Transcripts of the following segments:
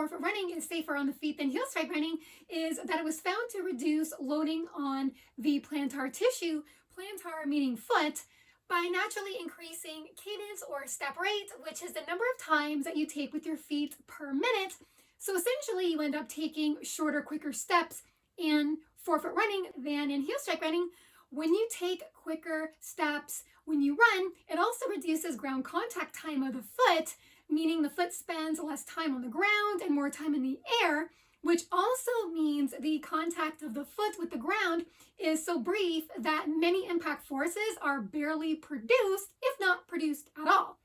forefoot running is safer on the feet than heel strike running is that it was found to reduce loading on the plantar tissue, plantar meaning foot, by naturally increasing cadence or step rate, which is the number of times that you take with your feet per minute. So essentially you end up taking shorter, quicker steps in forefoot running than in heel strike running. When you take quicker steps when you run, it also reduces ground contact time of the foot, meaning the foot spends less time on the ground and more time in the air, which also means the contact of the foot with the ground is so brief that many impact forces are barely produced, if not produced at all.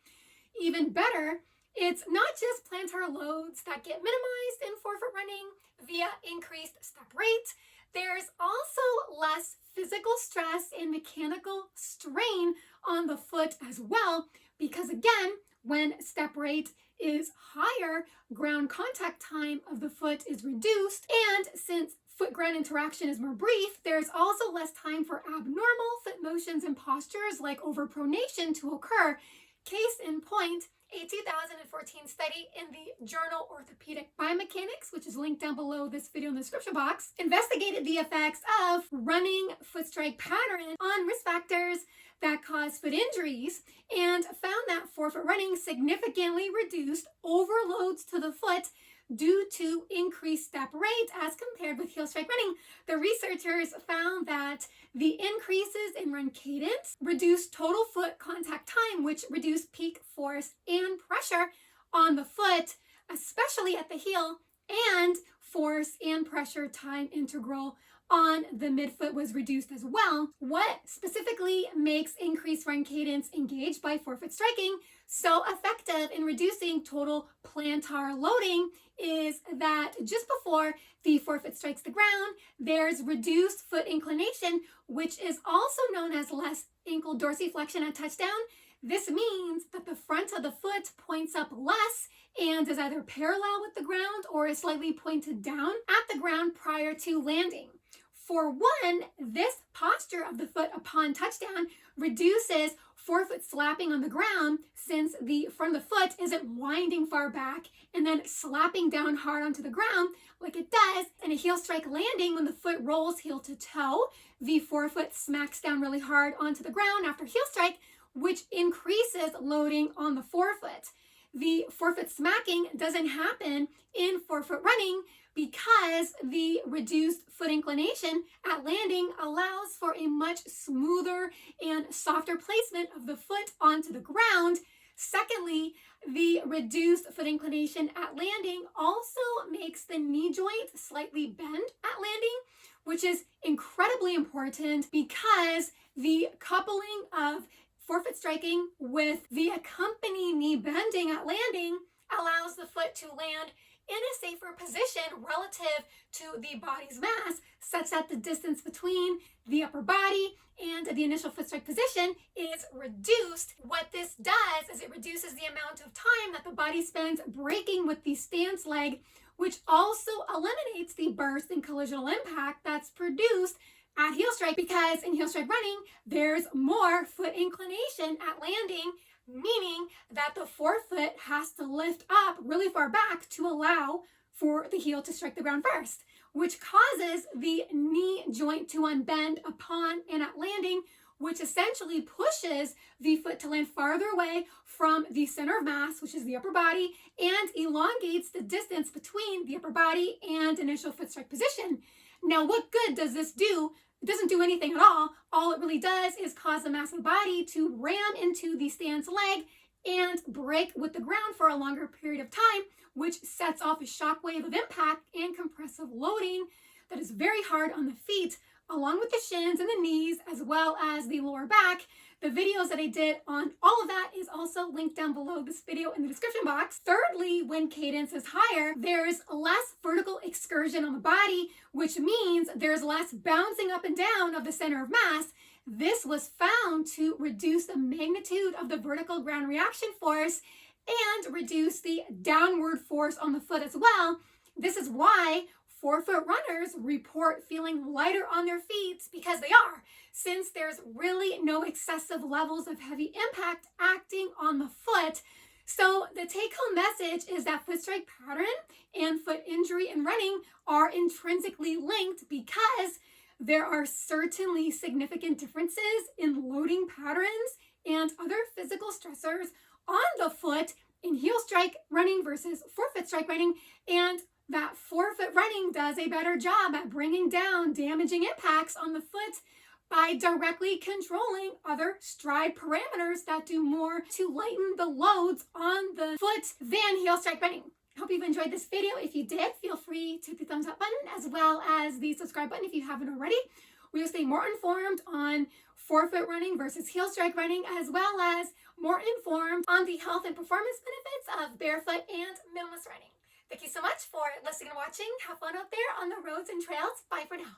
Even better, it's not just plantar loads that get minimized in forefoot running via increased step rate. There's also less physical stress and mechanical strain on the foot as well, because again, when step rate is higher, ground contact time of the foot is reduced, and since foot-ground interaction is more brief, there's also less time for abnormal foot motions and postures like overpronation to occur. Case in point, a 2014 study in the journal Orthopedic Biomechanics, which is linked down below this video in the description box, investigated the effects of running foot strike pattern on risk factors that cause foot injuries and found that forefoot running significantly reduced overloads to the foot due to increased step rate as compared with heel strike running. The researchers found that the increases in run cadence reduced total foot contact time, which reduced peak force and pressure on the foot, especially at the heel, and force and pressure time integral on the midfoot was reduced as well. What specifically makes increased run cadence engaged by forefoot striking so effective in reducing total plantar loading is that just before the forefoot strikes the ground, there's reduced foot inclination, which is also known as less ankle dorsiflexion at touchdown. This means that the front of the foot points up less and is either parallel with the ground or is slightly pointed down at the ground prior to landing. For one, this posture of the foot upon touchdown reduces forefoot slapping on the ground since the front of the foot isn't winding far back and then slapping down hard onto the ground like it does in a heel strike landing. When the foot rolls heel to toe, the forefoot smacks down really hard onto the ground after heel strike, which increases loading on the forefoot. The forefoot smacking doesn't happen in forefoot running because the reduced foot inclination at landing allows for a much smoother and softer placement of the foot onto the ground. Secondly, the reduced foot inclination at landing also makes the knee joint slightly bend at landing, which is incredibly important because the coupling of forefoot striking with the accompanying knee bending at landing allows the foot to land in a safer position relative to the body's mass, such that the distance between the upper body and the initial foot strike position is reduced. What this does is it reduces the amount of time that the body spends braking with the stance leg, which also eliminates the burst and collisional impact that's produced at heel strike, because in heel strike running, there's more foot inclination at landing, meaning that the forefoot has to lift up really far back to allow for the heel to strike the ground first, which causes the knee joint to unbend upon and at landing, which essentially pushes the foot to land farther away from the center of mass, which is the upper body, and elongates the distance between the upper body and initial foot strike position. Now, what good does this do? It doesn't do anything at all. All it really does is cause the mass of the body to ram into the stance leg and break with the ground for a longer period of time, which sets off a shock wave of impact and compressive loading that is very hard on the feet, along with the shins and the knees, as well as the lower back. The videos that I did on all of that is also linked down below this video in the description box. Thirdly, when cadence is higher, there's less vertical excursion on the body, which means there's less bouncing up and down of the center of mass. This was found to reduce the magnitude of the vertical ground reaction force and reduce the downward force on the foot as well. This is why forefoot runners report feeling lighter on their feet, because they are, since there's really no excessive levels of heavy impact acting on the foot. So the take-home message is that foot strike pattern and foot injury in running are intrinsically linked because there are certainly significant differences in loading patterns and other physical stressors on the foot in heel strike running versus forefoot strike running, and that forefoot running does a better job at bringing down damaging impacts on the foot by directly controlling other stride parameters that do more to lighten the loads on the foot than heel strike running. Hope you've enjoyed this video. If you did, feel free to hit the thumbs up button as well as the subscribe button if you haven't already. We'll stay more informed on forefoot running versus heel strike running, as well as more informed on the health and performance benefits of barefoot and minimalist running. Thank you so much for listening and watching. Have fun out there on the roads and trails. Bye for now.